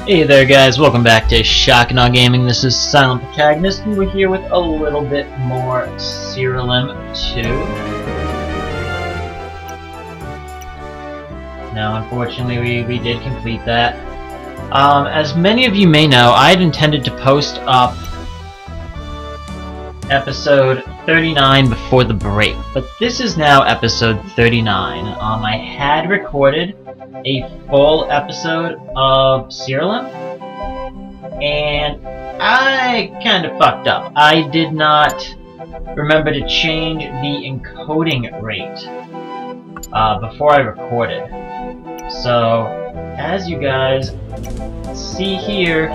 Hey there guys, welcome back to Shock&Awe Gaming. This is SilentProtagonist and we're here with a little bit more Siralim 2. Now unfortunately we did complete that. As many of you may know, I had intended to post up episode 39 before the break, but this is now episode 39. I had recorded a full episode of Siralim, and I kind of fucked up. I did not remember to change the encoding rate before I recorded. So, as you guys see here,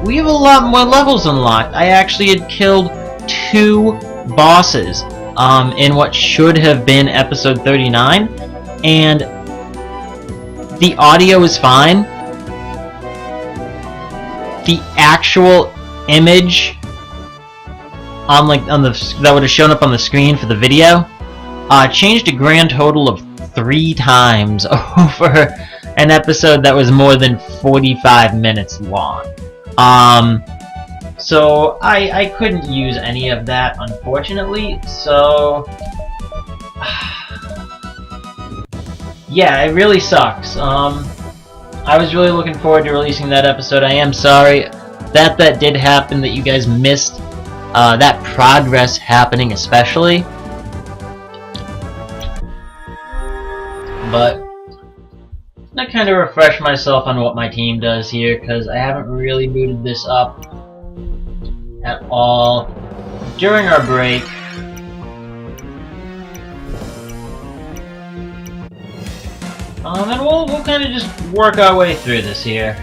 we have a lot more levels unlocked. I actually had killed 2 bosses in what should have been episode 39, and the audio is fine. The actual image that would have shown up on the screen for the video changed a grand total of 3 times over an episode that was more than 45 minutes long. So I couldn't use any of that, unfortunately. So yeah, it really sucks. I was really looking forward to releasing that episode. I am sorry that did happen, that you guys missed that progress happening especially. But I kind of refresh myself on what my team does here, because I haven't really booted this up at all during our break. And we'll kind of just work our way through this here.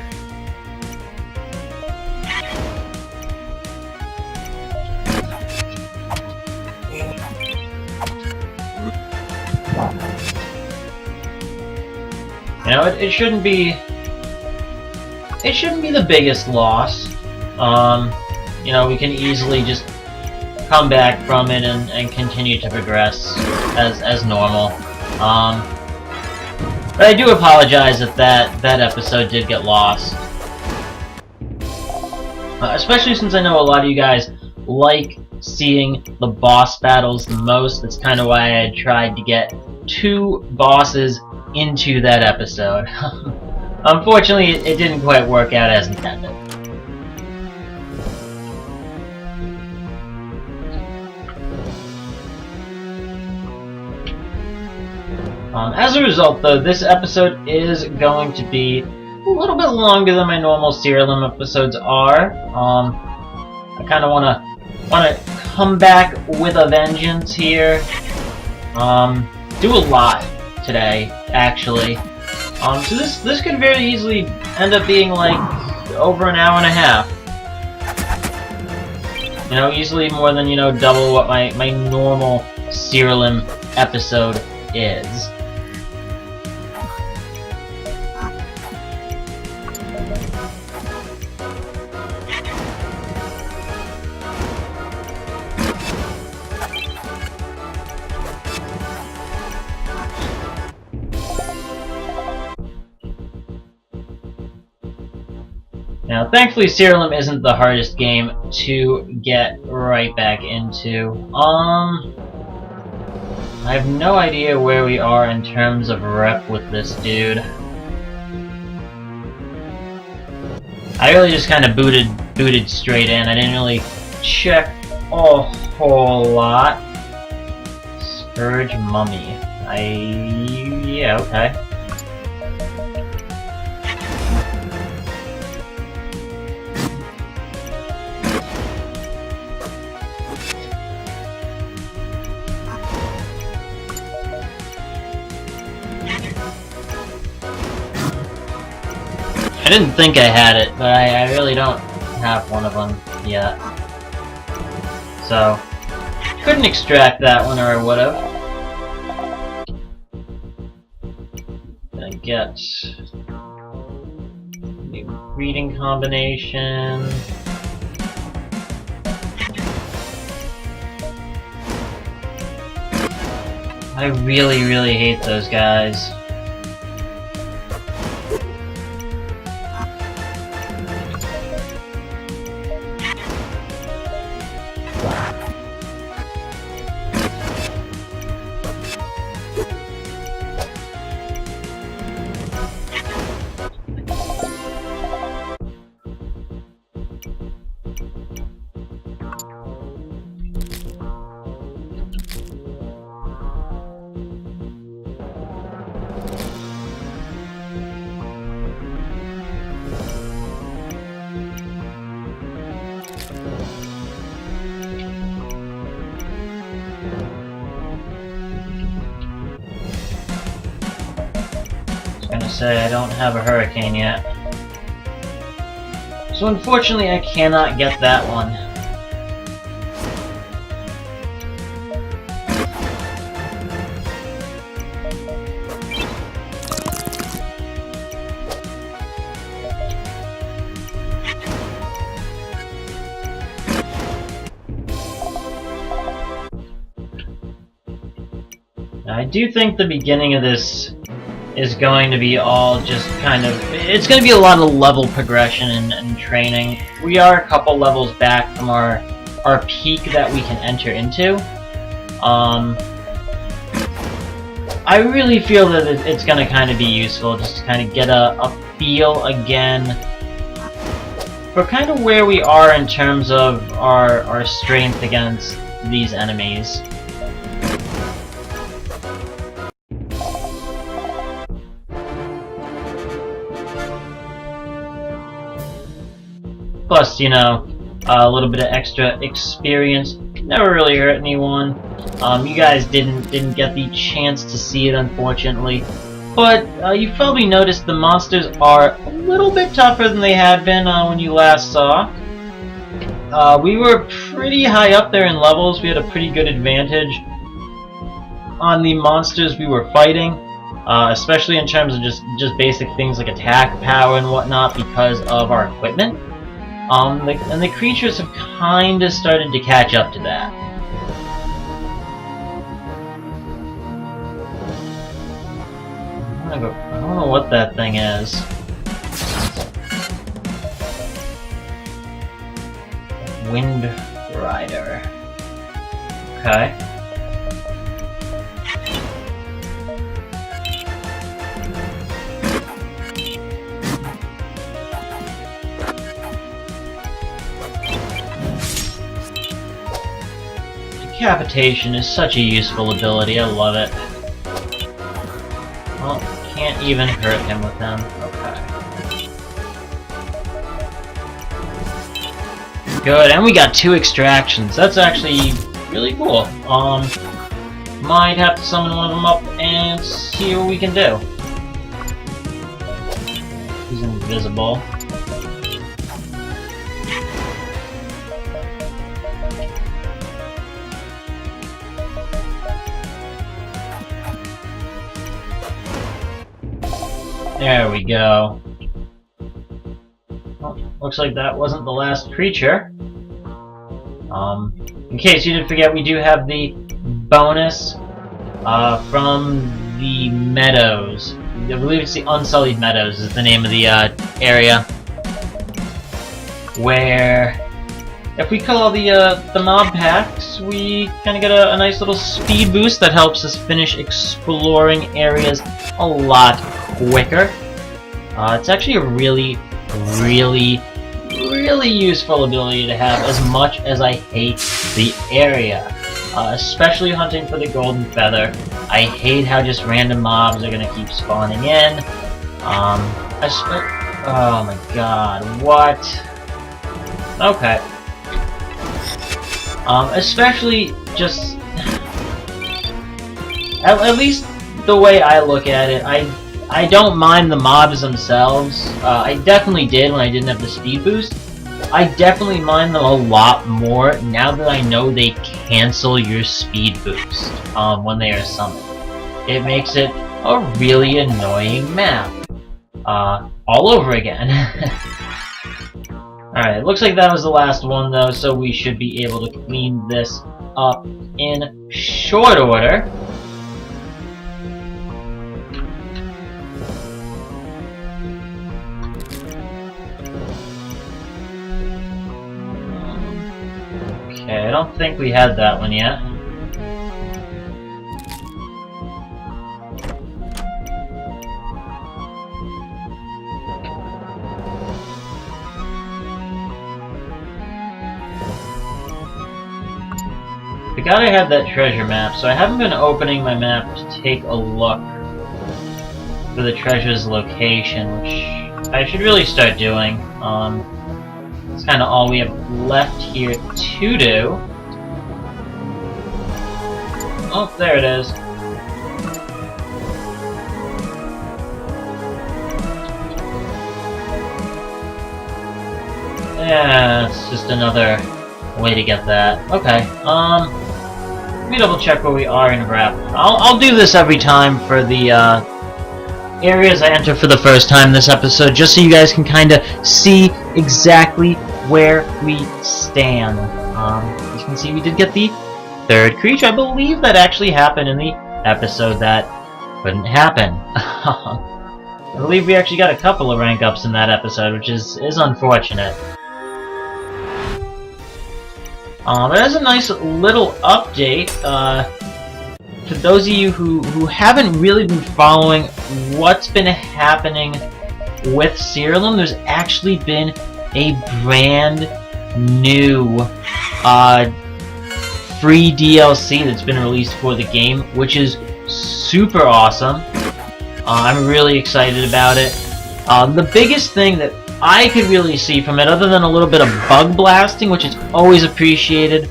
You know, it shouldn't be the biggest loss. You know, we can easily just come back from it and continue to progress as normal. But I do apologize if that episode did get lost. Especially since I know a lot of you guys like seeing the boss battles the most. That's kind of why I tried to get 2 bosses into that episode. Unfortunately, it didn't quite work out as intended. As a result, though, this episode is going to be a little bit longer than my normal Siralim episodes are. I kind of want to come back with a vengeance here. Do a lot today, actually. So this could very easily end up being like over an hour and a half. You know, easily more than, you know, double what my normal Siralim episode is. Now, thankfully, Siralim isn't the hardest game to get right back into. I have no idea where we are in terms of rep with this dude. I really just kind of booted straight in. I didn't really check a whole lot. Scourge Mummy. Yeah, okay. I didn't think I had it, but I really don't have one of them yet. So, couldn't extract that one, or I would've. Gonna get new breeding combination. I really, really hate those guys. say, I don't have a hurricane yet. So unfortunately I cannot get that one. I do think the beginning of this is going to be all just kind of... It's going to be a lot of level progression and training. We are a couple levels back from our peak that we can enter into. I really feel that it's going to kind of be useful just to kind of get a feel again for kind of where we are in terms of our strength against these enemies. Plus, you know, a little bit of extra experience never really hurt anyone. You guys didn't get the chance to see it, unfortunately. But you probably noticed the monsters are a little bit tougher than they had been when you last saw. We were pretty high up there in levels. We had a pretty good advantage on the monsters we were fighting, especially in terms of just basic things like attack power and whatnot because of our equipment. And the creatures have kind of started to catch up to that. I don't know what that thing is. Wind Rider. Okay. Decapitation is such a useful ability, I love it. Well, can't even hurt him with them. Okay. Good, and we got 2 extractions. That's actually really cool. Might have to summon one of them up and see what we can do. He's invisible. There we go. Well, looks like that wasn't the last creature. In case you didn't forget, we do have the bonus from the Meadows. I believe it's the Unsullied Meadows is the name of the area. Where, if we kill all the mob packs, we kind of get a nice little speed boost that helps us finish exploring areas a lot quicker. It's actually a really useful ability to have, as much as I hate the area. Especially hunting for the golden feather. I hate how just random mobs are gonna keep spawning in. Oh my god, what? Okay. Especially just... At least the way I look at it, I don't mind the mobs themselves. I definitely did when I didn't have the speed boost. I definitely mind them a lot more now that I know they cancel your speed boost when they are summoned. It makes it a really annoying map. All over again. Alright, looks like that was the last one though, so we should be able to clean this up in short order. Okay, I don't think we had that one yet. Forgot I had that treasure map, so I haven't been opening my map to take a look for the treasure's location, which I should really start doing. That's kind of all we have left here to do. Oh, there it is. Yeah, it's just another way to get that. Okay, let me double check where we are in Rep. I'll do this every time for the, areas I enter for the first time this episode, just so you guys can kind of see exactly where we stand. As you can see, we did get the third creature. I believe that actually happened in the episode that couldn't happen. I believe we actually got a couple of rank ups in that episode, which is unfortunate. There's a nice little update. For those of you who haven't really been following what's been happening with Siralim, there's actually been a brand new free DLC that's been released for the game, which is super awesome. I'm really excited about it. The biggest thing that I could really see from it, other than a little bit of bug blasting, which is always appreciated,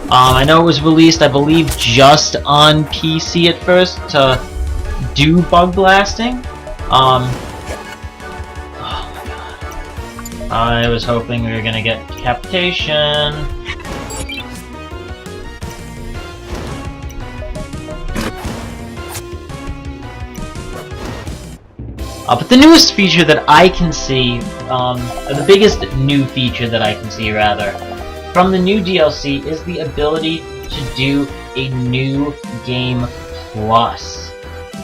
I know it was released, I believe, just on PC at first to do bug blasting. Oh my god. I was hoping we were gonna get decapitation. But the newest feature that I can see, the biggest new feature that I can see, rather, from the new DLC is the ability to do a new game plus.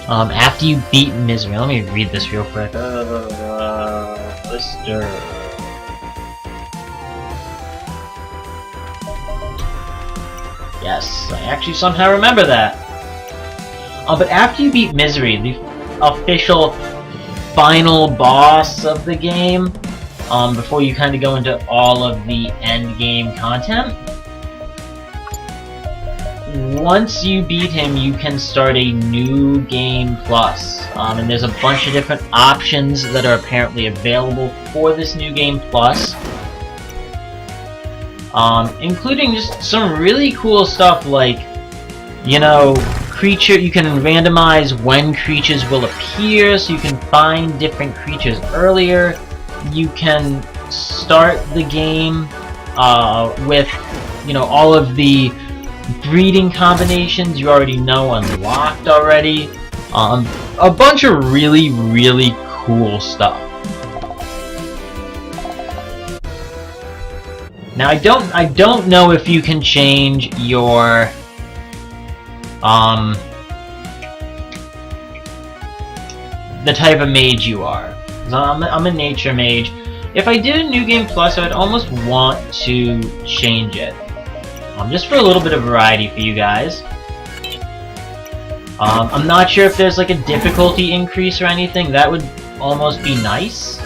After you beat Misery. Let me read this real quick. Lister. Yes, I actually somehow remember that. But after you beat Misery, the official final boss of the game, before you kind of go into all of the end game content, once you beat him, you can start a new game plus, and there's a bunch of different options that are apparently available for this new game plus, including just some really cool stuff like, you know, you can randomize when creatures will appear, so you can find different creatures earlier. You can start the game with, you know, all of the breeding combinations you already know unlocked already. A bunch of really, really cool stuff. Now I don't know if you can change your the type of mage you are. I'm a nature mage. If I did a new game plus, I would almost want to change it, just for a little bit of variety for you guys. I'm not sure if there's like a difficulty increase or anything. That would almost be nice.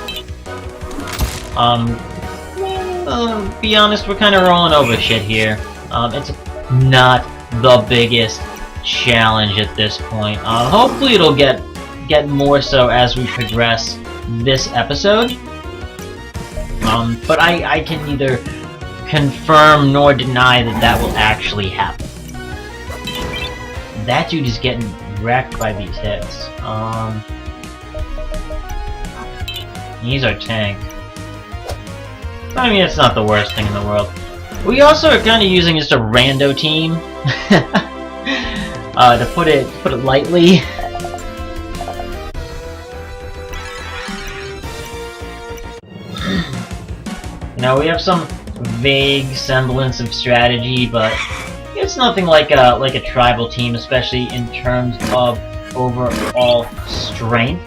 Be honest, we're kind of rolling over shit here. It's not the biggest challenge at this point. Hopefully it'll get more so as we progress this episode. But I can neither confirm nor deny that will actually happen. That dude is getting wrecked by these hits. He's our tank. I mean, it's not the worst thing in the world. We also are kind of using just a rando team. To put it lightly. You know, we have some vague semblance of strategy, but it's nothing like a tribal team, especially in terms of overall strength.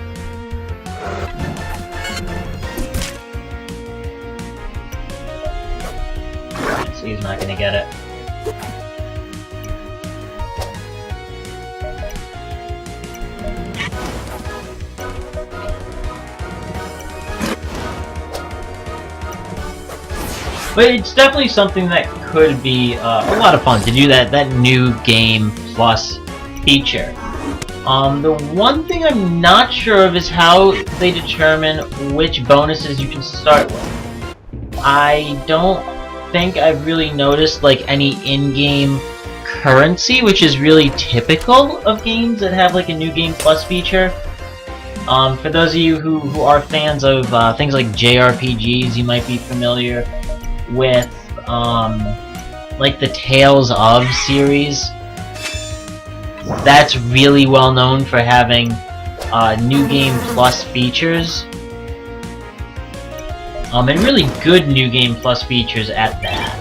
So he's not gonna get it. But it's definitely something that could be a lot of fun to do that new game plus feature. The one thing I'm not sure of is how they determine which bonuses you can start with. I don't think I've really noticed like any in-game currency, which is really typical of games that have like a new game plus feature. For those of you who are fans of things like JRPGs, you might be familiar with like the Tales of series. That's really well known for having New Game Plus features. And really good New Game Plus features at that.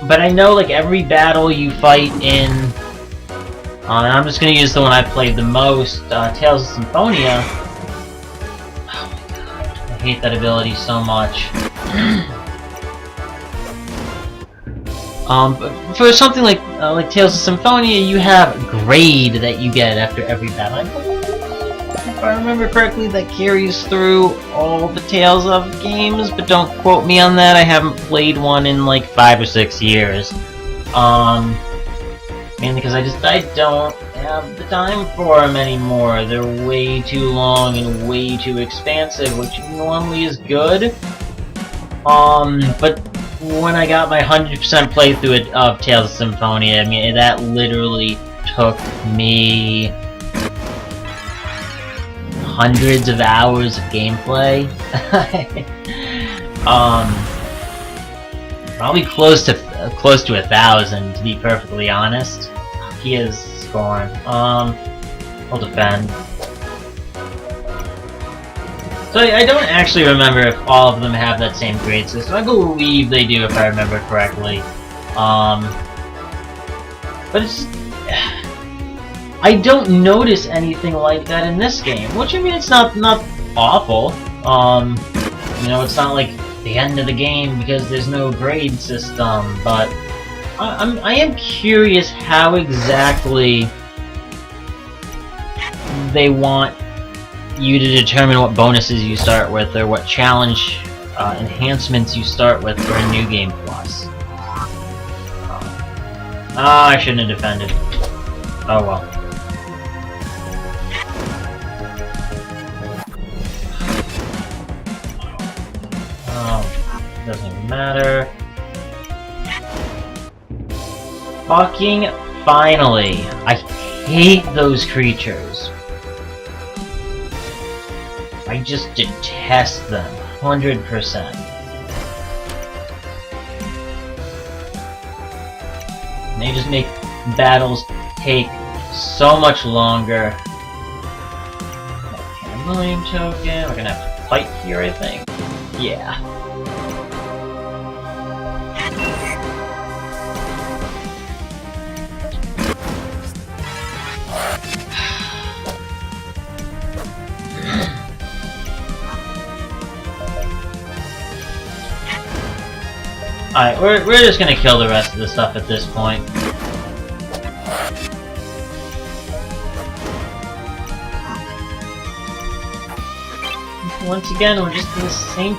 But I know like every battle you fight in, and I'm just gonna use the one I played the most, Tales of Symphonia. Oh my god, I hate that ability so much. But for something like Tales of Symphonia, you have grade that you get after every battle. If I remember correctly, that carries through all the Tales of games, but don't quote me on that. I haven't played one in like 5 or 6 years. Mainly because I don't have the time for them anymore. They're way too long and way too expansive, which normally is good. But when I got my 100% playthrough of Tales of Symphonia, I mean, that literally took me hundreds of hours of gameplay. Probably close to 1,000, to be perfectly honest. He is scoring. I'll defend. So I don't actually remember if all of them have that same grade system. I believe they do, if I remember correctly. But it's just, I don't notice anything like that in this game, which I mean it's not awful. You know, it's not like the end of the game because there's no grade system, but I am curious how exactly they want you to determine what bonuses you start with or what challenge enhancements you start with for a New Game Plus. I shouldn't have defended. Oh well. Doesn't even matter. Fucking finally! I hate those creatures. I just detest them. 100%. And they just make battles take so much longer. Million token. We're gonna have to fight here, I think. Yeah. Alright, we're just gonna kill the rest of the stuff at this point. Once again, we're just in the same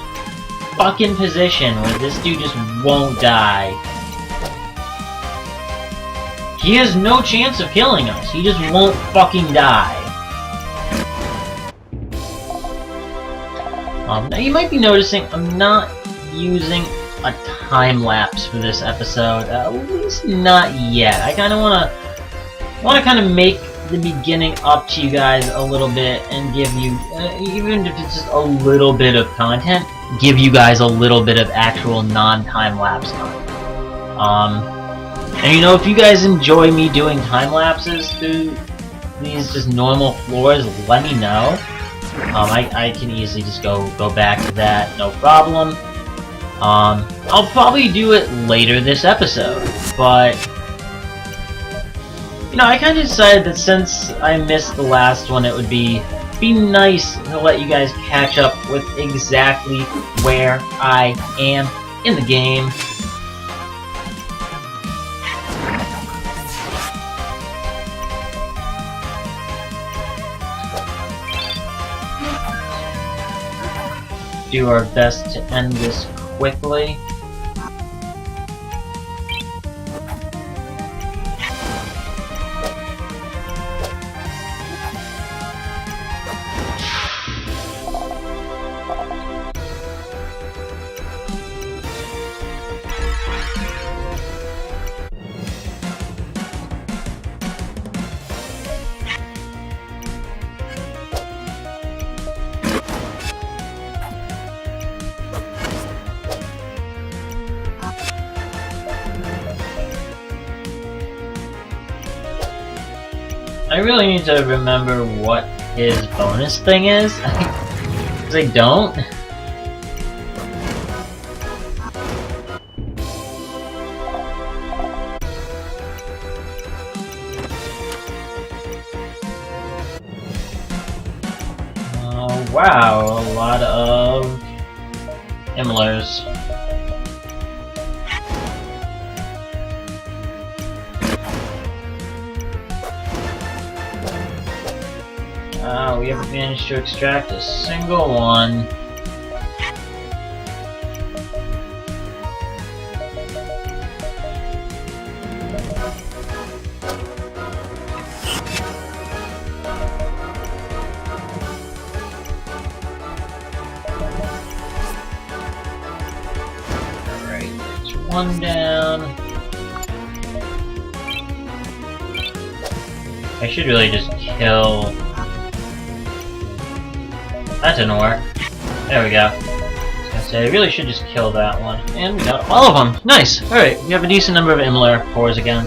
fucking position where this dude just won't die. He has no chance of killing us. He just won't fucking die. Now you might be noticing I'm not using a time lapse for this episode, at least not yet. I kind of want to kind of make the beginning up to you guys a little bit and give you, even if it's just a little bit of content, give you guys a little bit of actual non-time lapse content. And you know, if you guys enjoy me doing time lapses through these just normal floors, let me know. I can easily just go back to that, no problem. I'll probably do it later this episode, but you know, I kind of decided that since I missed the last one, it would be nice to let you guys catch up with exactly where I am in the game. Do our best to end this quickly. I really need to remember what his bonus thing is. Because I don't. Wow, a lot of Himmlers. We haven't managed to extract a single one. Alright, there's one down. I should really just kill... That didn't work. There we go. I was gonna say, I really should just kill that one. And we got all of them! Nice! Alright, we have a decent number of Himmler cores again.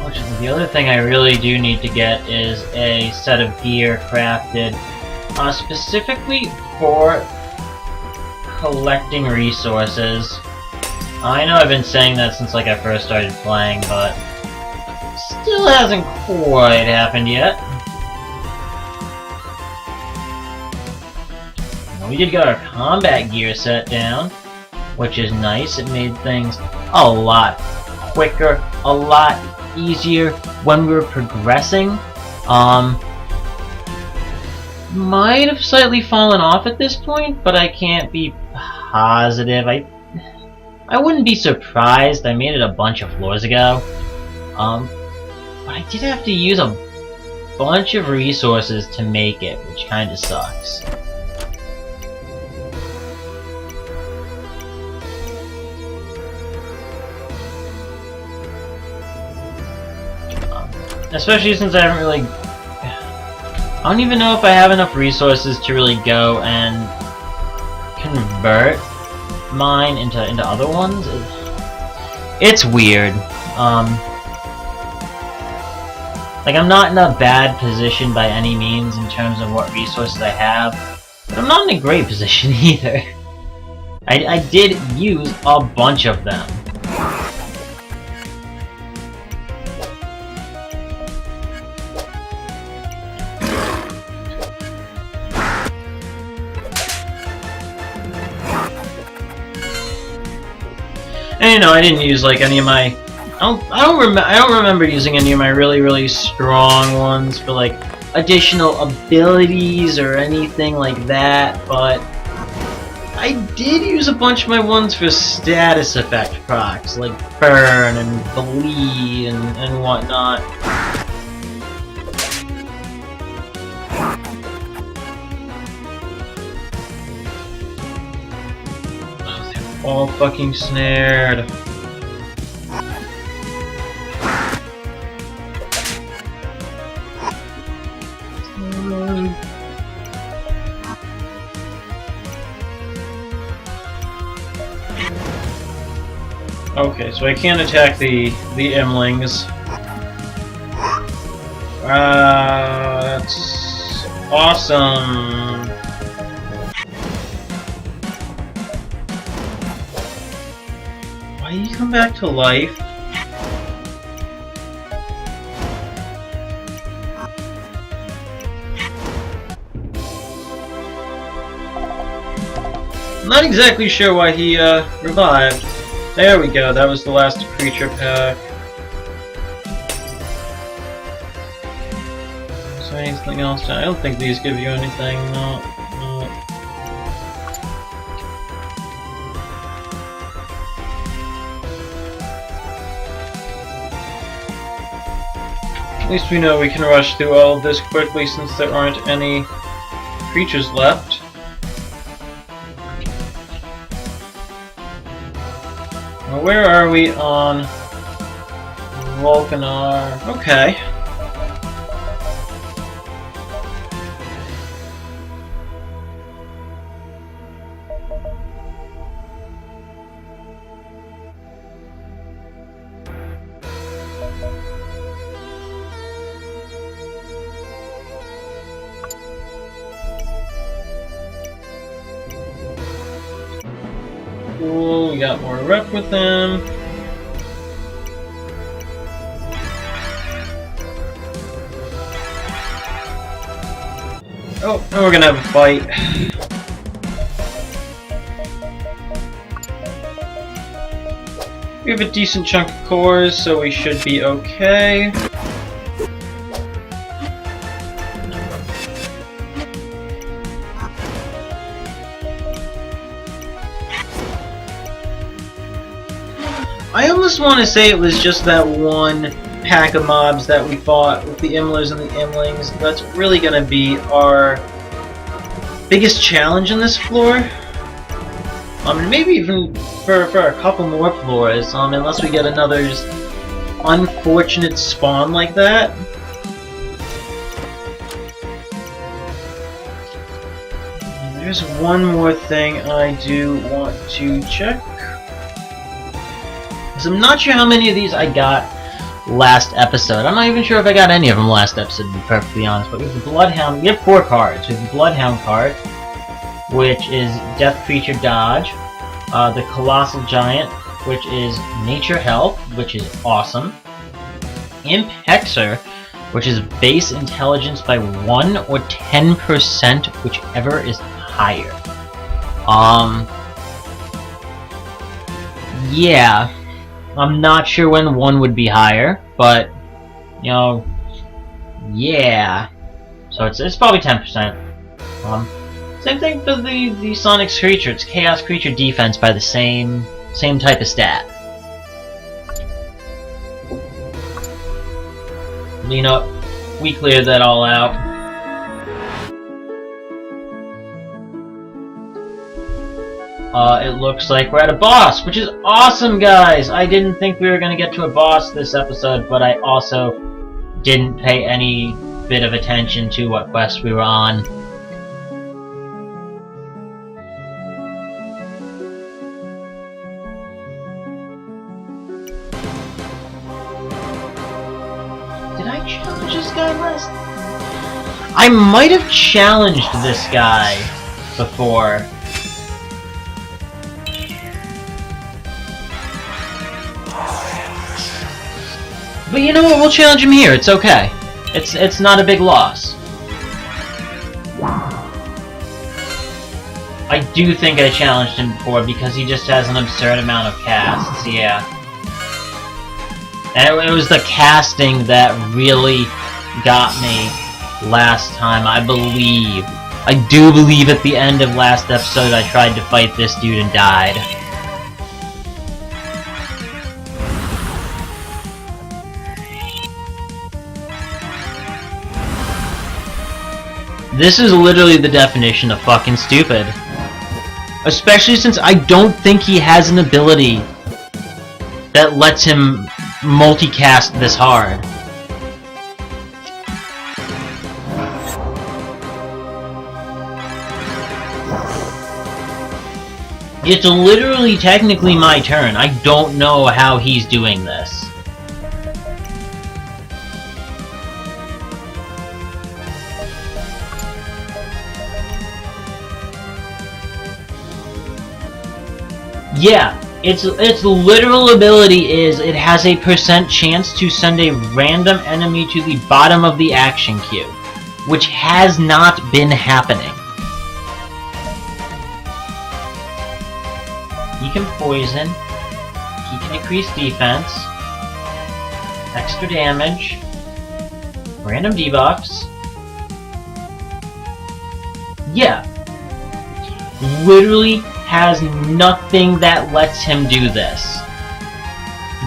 Fortunately, the other thing I really do need to get is a set of gear crafted specifically for collecting resources. I know I've been saying that since like I first started playing, but still hasn't quite happened yet. We did get our combat gear set down, which is nice. It made things a lot quicker, a lot easier when we were progressing. Might have slightly fallen off at this point, but I can't be positive. I wouldn't be surprised. I made it a bunch of floors ago. But I did have to use a bunch of resources to make it, which kinda sucks. Especially since I haven't really... I don't even know if I have enough resources to really go and convert mine into other ones. It's weird. Like, I'm not in a bad position by any means in terms of what resources I have, but I'm not in a great position either. I did use a bunch of them. And you know, I didn't use like any of my... I don't remember using any of my really strong ones for like additional abilities or anything like that, but I did use a bunch of my ones for status effect procs, like burn and bleed and whatnot. Oh, they're all fucking snared. Okay, so I can't attack the Imlings. That's awesome. Why did you come back to life? I'm not exactly sure why he revived. There we go, that was the last creature pack. Is there anything else? I don't think these give you anything, no. At least we know we can rush through all of this quickly since there aren't any creatures left. Now, where are we on Volcanar? Okay. Cool, we got more rep with him. Oh, and we're gonna have a fight. We have a decent chunk of cores, so we should be okay. I almost want to say it was just that one pack of mobs that we fought with the Imlers and the Imlings. That's really going to be our biggest challenge in this floor. Maybe even for a couple more floors, unless we get another just unfortunate spawn like that. And there's one more thing I do want to check. So I'm not sure how many of these I got last episode. I'm not even sure if I got any of them last episode, to be perfectly honest. But we have the Bloodhound. We have 4 cards. We have the Bloodhound card, which is Death Creature Dodge. The Colossal Giant, which is Nature Health, which is awesome. Imp Hexer, which is Base Intelligence by 1 or 10%, whichever is higher. Yeah. I'm not sure when 1 would be higher, but, you know, yeah. So it's probably 10%. Same thing for the Sonic's creature. It's Chaos Creature Defense by the same type of stat. You know, we cleared that all out. It looks like we're at a boss, which is awesome, guys! I didn't think we were going to get to a boss this episode, but I also didn't pay any bit of attention to what quest we were on. Did I challenge this guy last? I might have challenged this guy before. But you know what? We'll challenge him here. It's okay. It's not a big loss. I do think I challenged him before because he just has an absurd amount of casts. Yeah. And it was the casting that really got me last time, I believe. I do believe at the end of last episode I tried to fight this dude and died. This is literally the definition of fucking stupid. Especially since I don't think he has an ability that lets him multicast this hard. It's literally technically my turn. I don't know how he's doing this. Yeah, its literal ability is it has a % chance to send a random enemy to the bottom of the action queue, which has not been happening. He can poison, he can increase defense, extra damage, random debuffs. Yeah. Literally has nothing that lets him do this.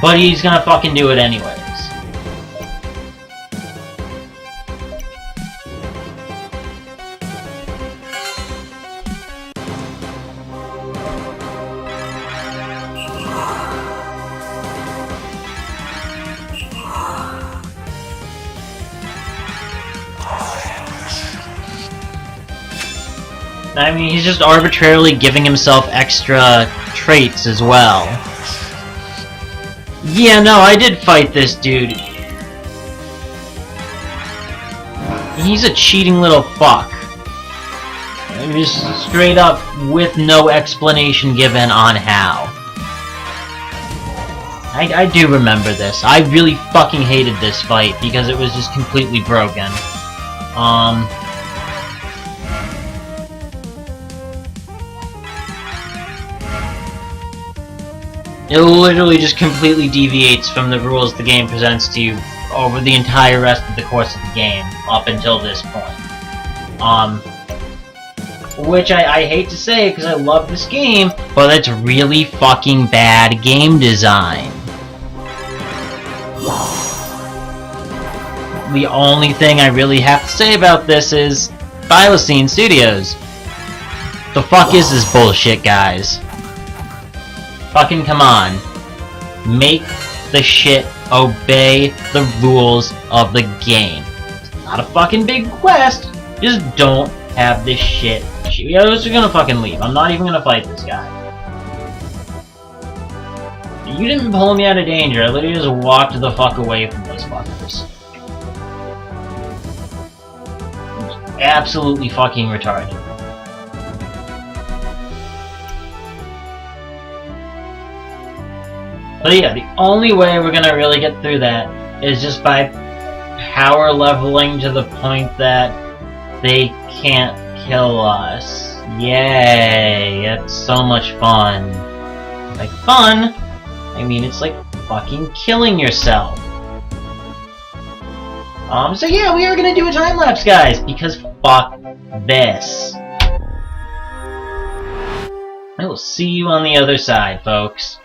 But he's gonna fucking do it anyways. I mean, he's just arbitrarily giving himself extra traits as well. Yeah, no, I did fight this dude. He's a cheating little fuck. Just straight up with no explanation given on how. I do remember this. I really fucking hated this fight because it was just completely broken. It literally just completely deviates from the rules the game presents to you over the entire rest of the course of the game, up until this point. Which I hate to say because I love this game, but it's really fucking bad game design. The only thing I really have to say about this is Thylacine Studios. The fuck is this bullshit, guys? Fucking come on. Make the shit obey the rules of the game. It's not a fucking big quest. Just don't have this shit. Yeah, we're gonna fucking leave. I'm not even gonna fight this guy. You didn't pull me out of danger. I literally just walked the fuck away from those fuckers. It's absolutely fucking retarded. But yeah, the only way we're gonna really get through that is just by power leveling to the point that they can't kill us. Yay! That's so much fun. Like fun, I mean it's like fucking killing yourself. So yeah, we are gonna do a time lapse, guys, because fuck this. I will see you on the other side, folks.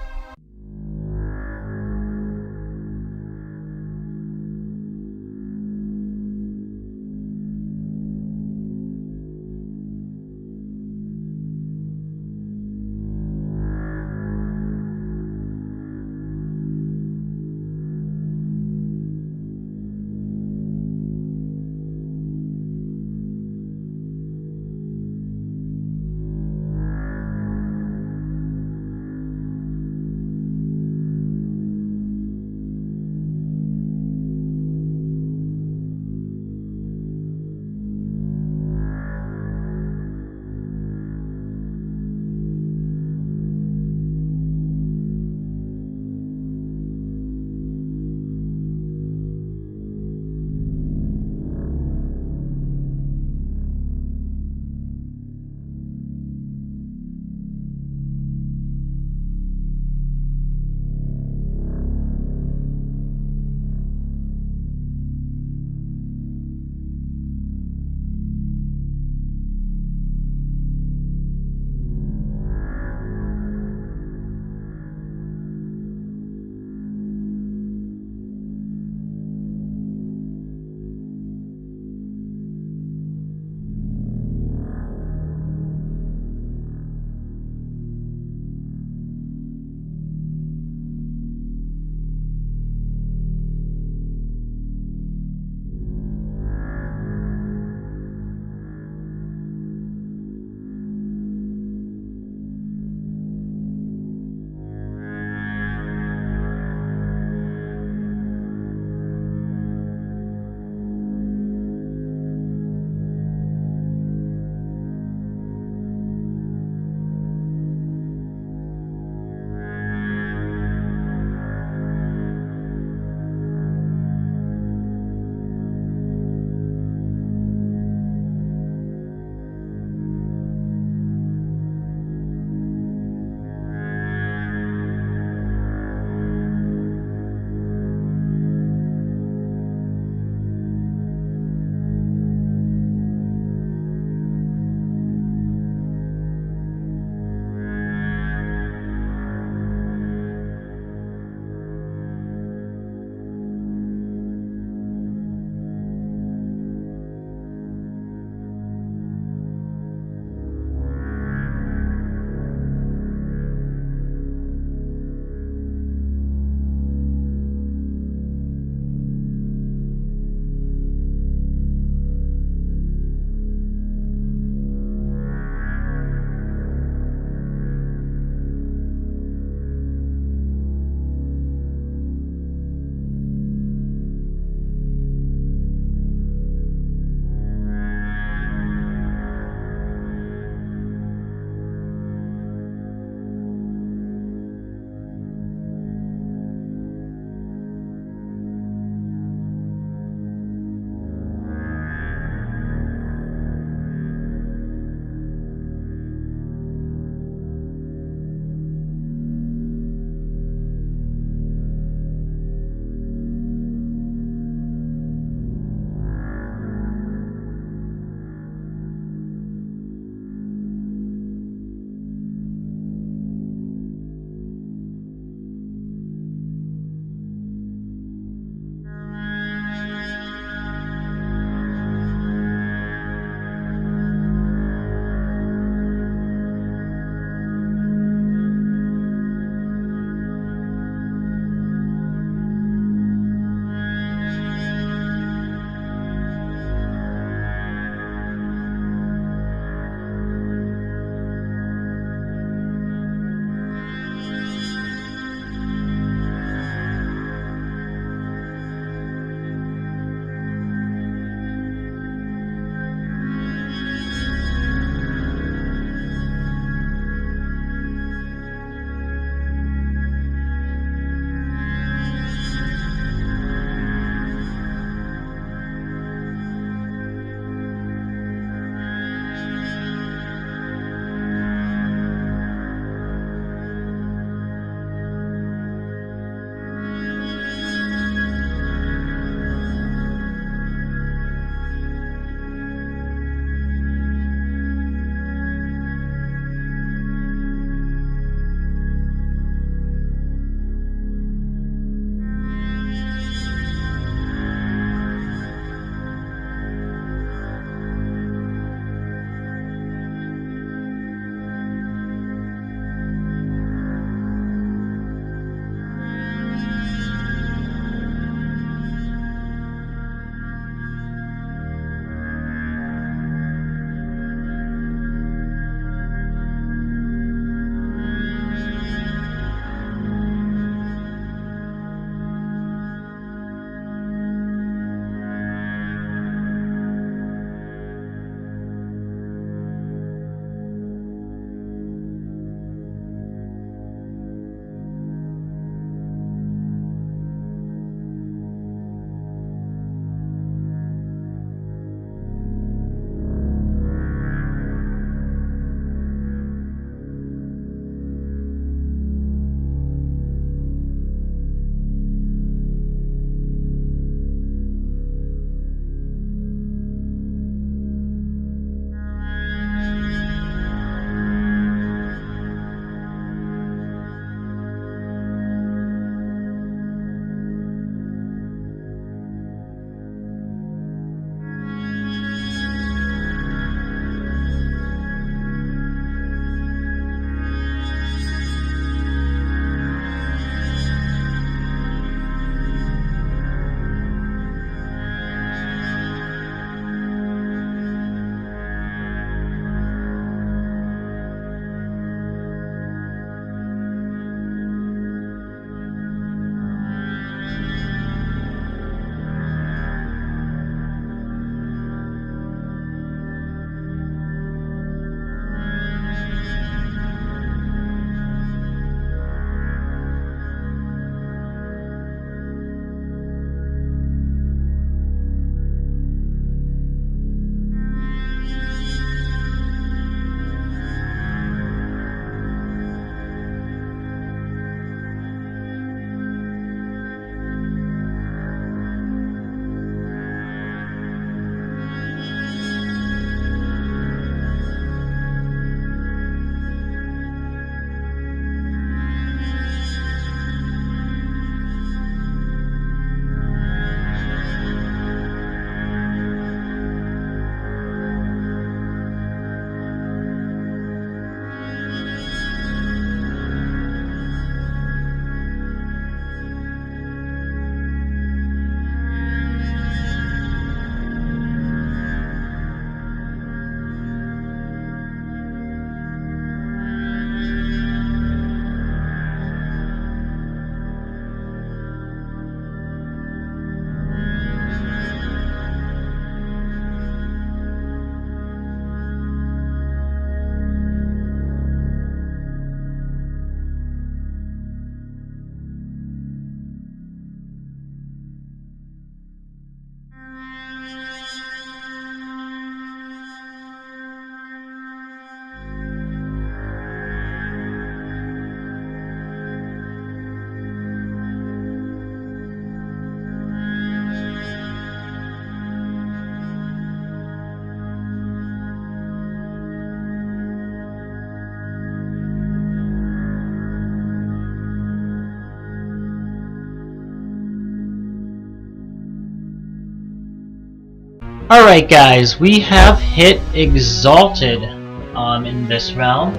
Alright guys, we have hit Exalted in this realm.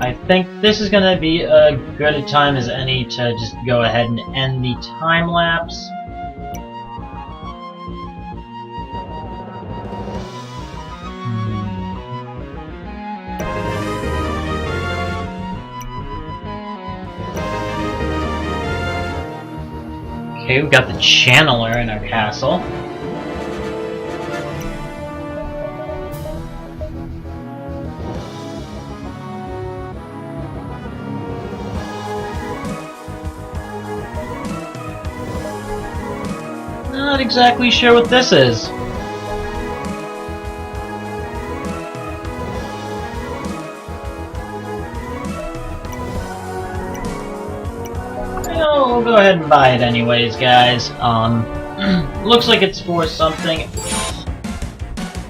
I think this is going to be a good a time as any to just go ahead and end the time lapse. Okay, we've got the Channeler in our castle. Not exactly sure what this is. We'll go ahead and buy it anyways, guys. Looks like it's for something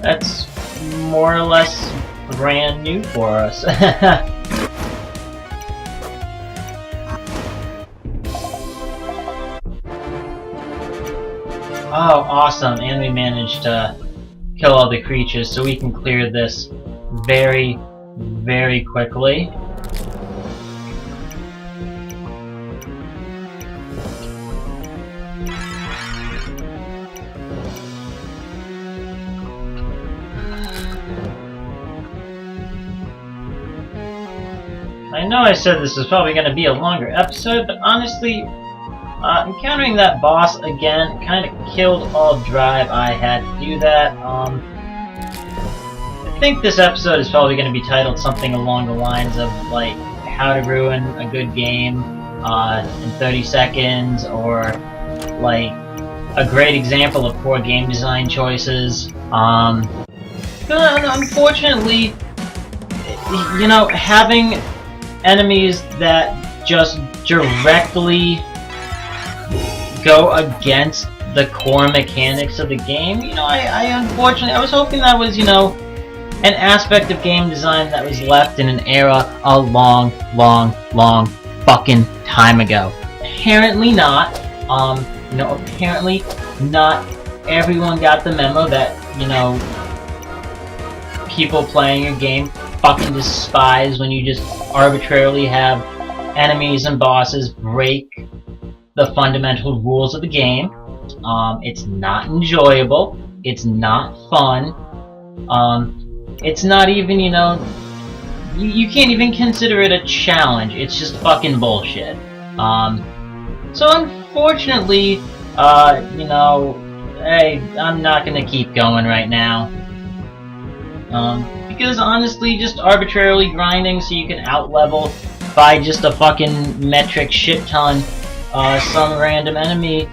that's more or less brand new for us. Oh, awesome, and we managed to kill all the creatures, so we can clear this very, very quickly. I know I said this was probably going to be a longer episode, but honestly, encountering that boss again kind of killed all drive I had to do that. I think this episode is probably going to be titled something along the lines of, like, how to ruin a good game in 30 seconds, or, like, a great example of poor game design choices. Unfortunately, you know, having enemies that just directly go against the core mechanics of the game, you know, unfortunately, I was hoping that was, you know, an aspect of game design that was left in an era a long fucking time ago. Apparently not. You know, apparently not everyone got the memo that, you know, people playing a game fucking despise when you just arbitrarily have enemies and bosses break the fundamental rules of the game. It's not enjoyable. It's not fun. It's not even, you know, you can't even consider it a challenge. It's just fucking bullshit. So unfortunately, you know, hey, I'm not gonna keep going right now. Because honestly, just arbitrarily grinding so you can out-level by just a fucking metric shit ton some random enemy,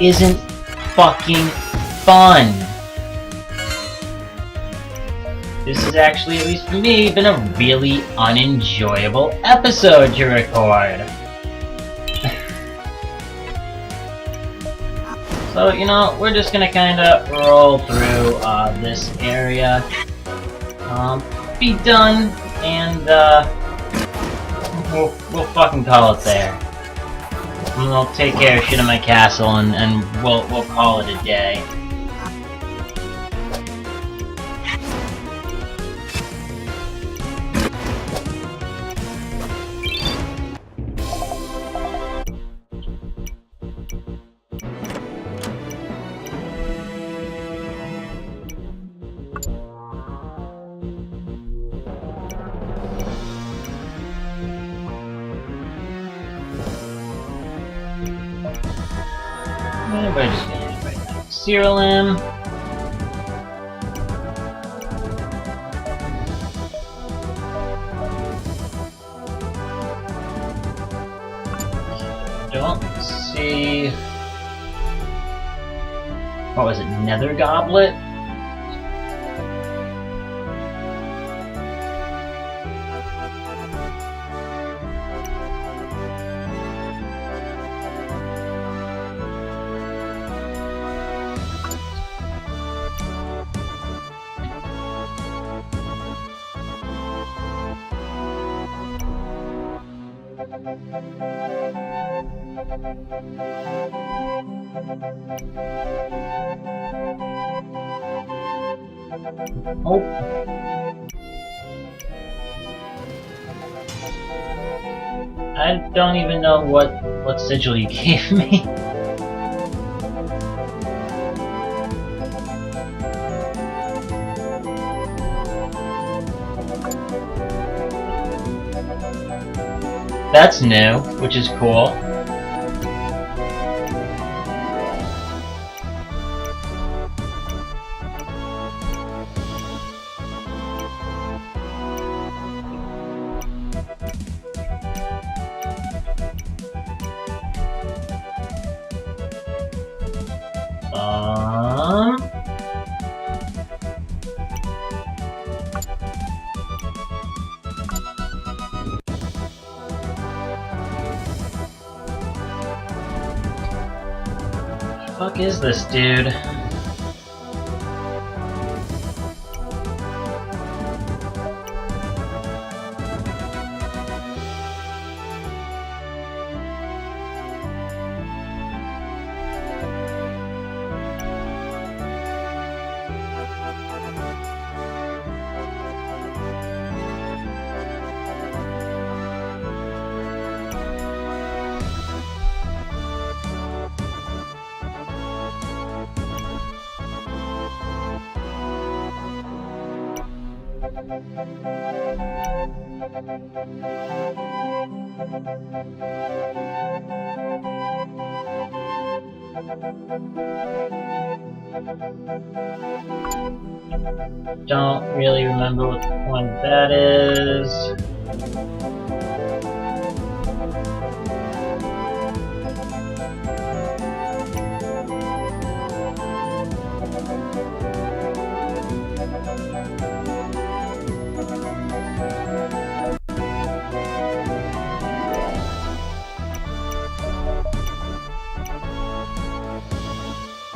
isn't fucking fun. This has actually, at least for me, been a really unenjoyable episode to record. So, you know, we're just gonna kinda roll through this area, be done, and we'll fucking call it there. And we'll take care of shit in my castle, and we'll call it a day. Everybody just gonna right now. Siralim. Don't see. What was it? Nether Goblet? Oh. I don't even know what sigil you gave me. That's new, which is cool. Fuck is this, dude? Don't really remember what one that is.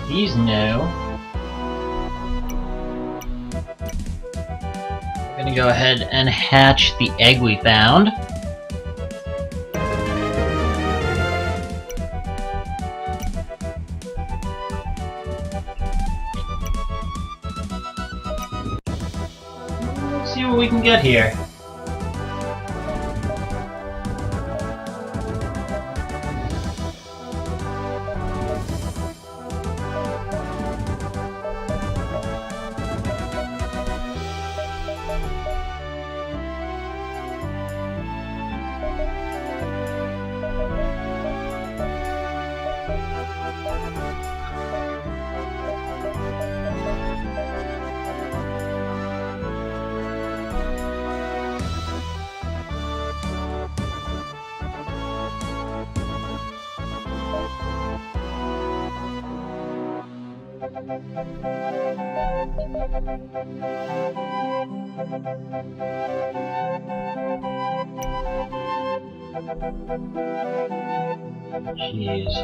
He's new. We're gonna go ahead and hatch the egg we found. Let's see what we can get here. Jeez.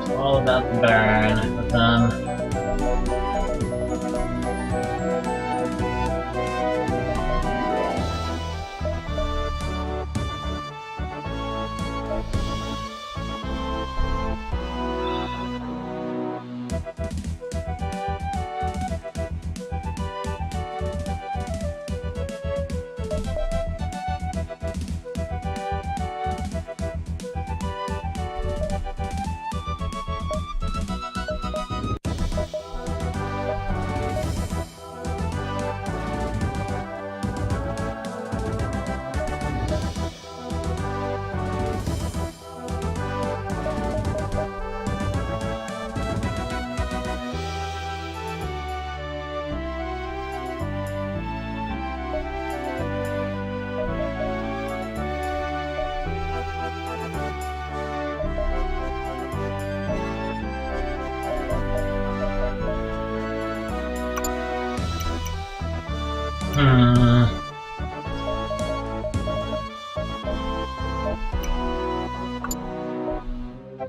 It's all about the burn with them.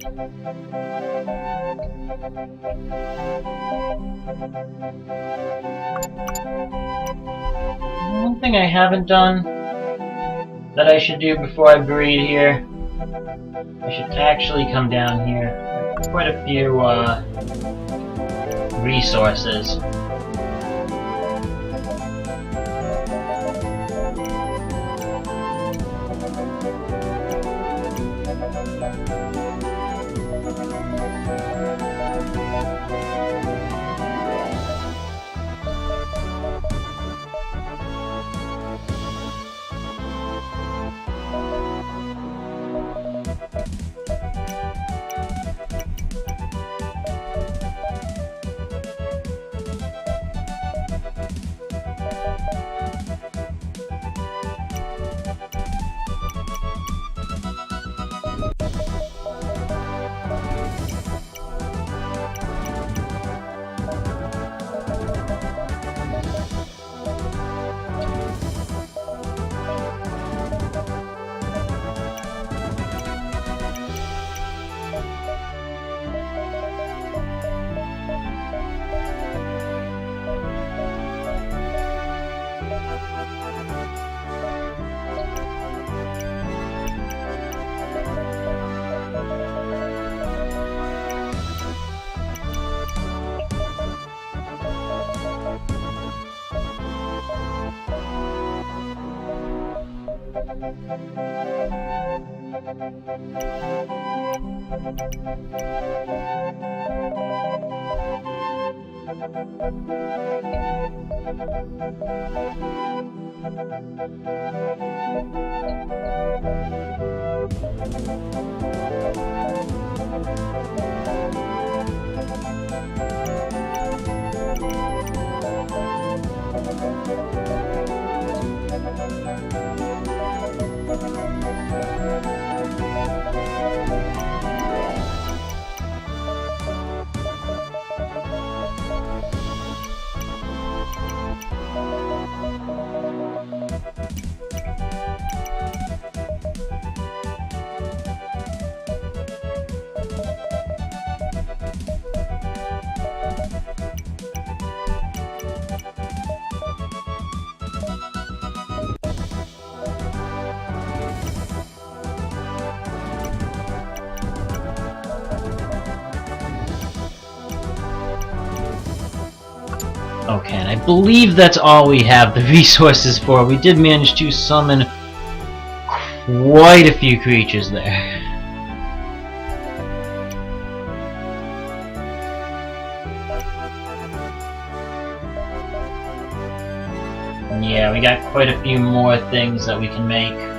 One thing I haven't done that I should do before I breed here, I should actually come down here. Quite a few resources. Okay, and I believe that's all we have the resources for. We did manage to summon quite a few creatures there. Yeah, we got quite a few more things that we can make.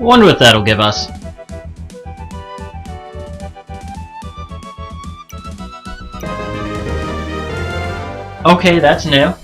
Wonder what that'll give us. Okay, that's new.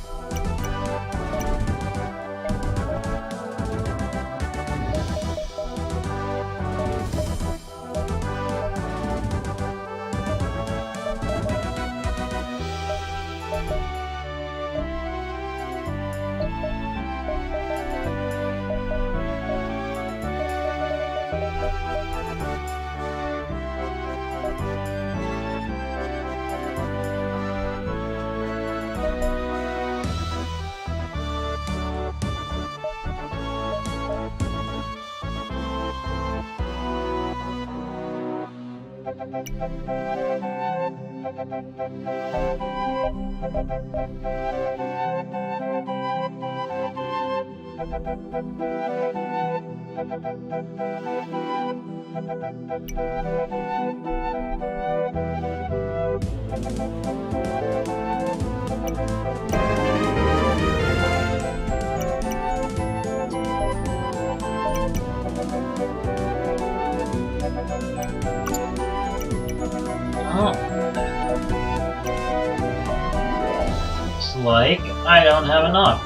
Looks like I don't have enough.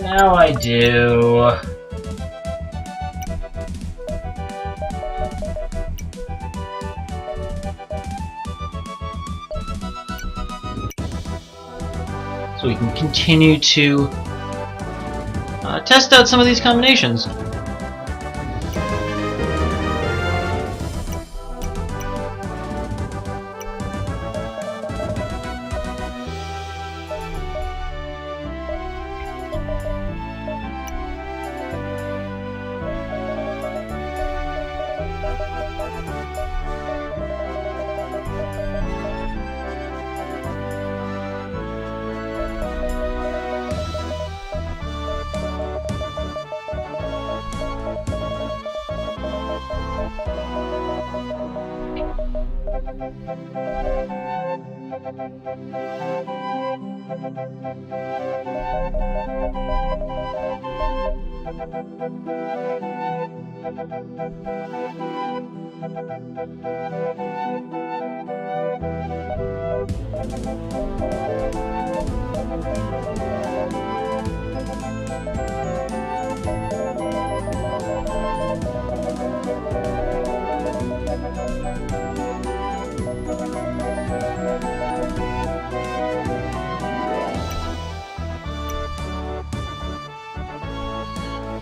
Now I do. So we can continue to test out some of these combinations.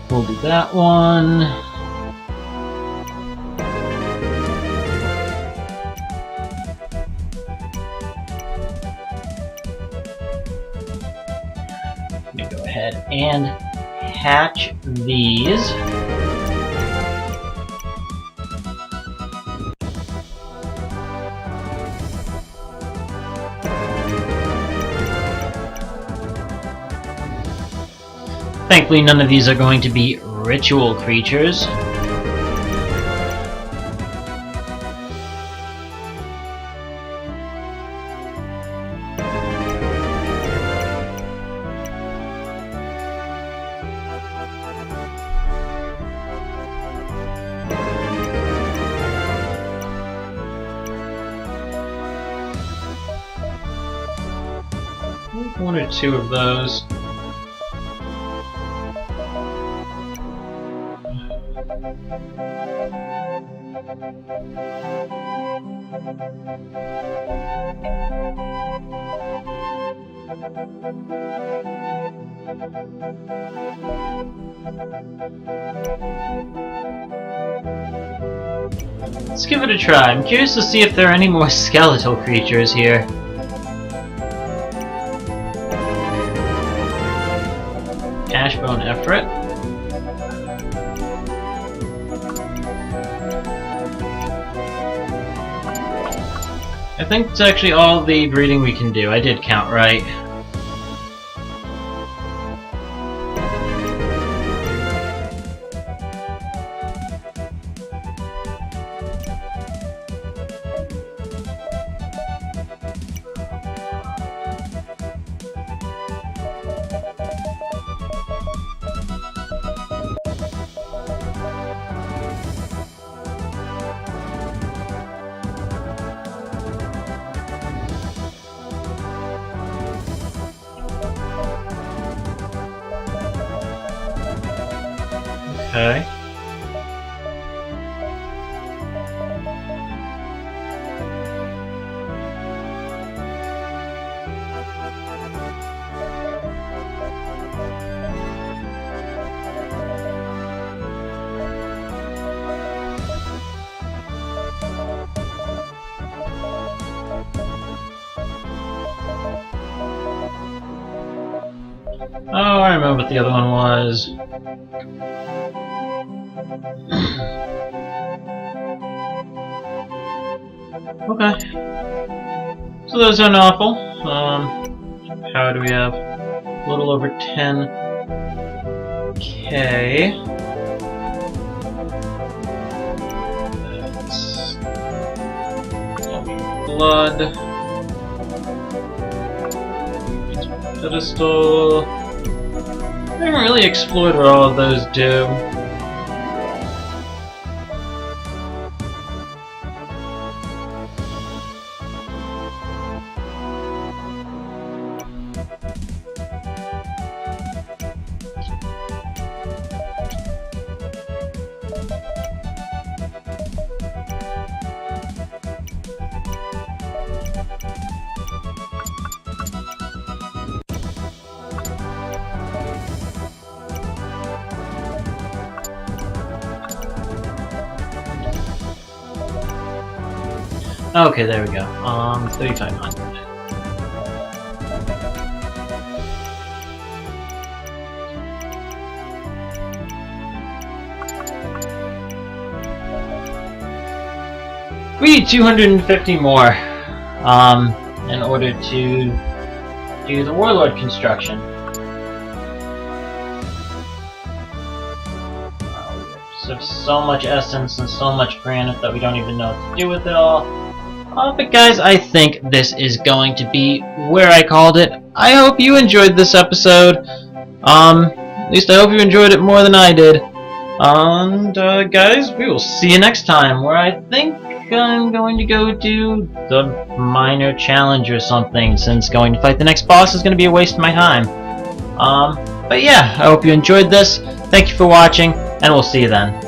We'll do that one. Let me go ahead and hatch these. Thankfully, none of these are going to be ritual creatures. One or two of those. Let's give it a try. I'm curious to see if there are any more skeletal creatures here. Ashbone Efret. I think it's actually all the breeding we can do. I did count right. Okay. I remember what the other one was. Okay. So those aren't awful. How do we have? A little over 10K. Blood. Pedestal. I haven't really explored what all of those do. Okay, there we go. 3,500. We need 250 more, in order to do the Warlord construction. We have so much essence and so much granite that we don't even know what to do with it all. But guys, I think this is going to be where I called it. I hope you enjoyed this episode. At least I hope you enjoyed it more than I did. And guys, we will see you next time, where I think I'm going to go do the minor challenge or something, since going to fight the next boss is going to be a waste of my time. But yeah, I hope you enjoyed this. Thank you for watching, and we'll see you then.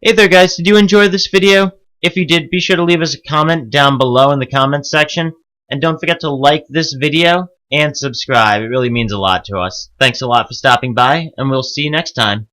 Hey there guys, did you enjoy this video? If you did, be sure to leave us a comment down below in the comments section. And don't forget to like this video and subscribe. It really means a lot to us. Thanks a lot for stopping by, and we'll see you next time.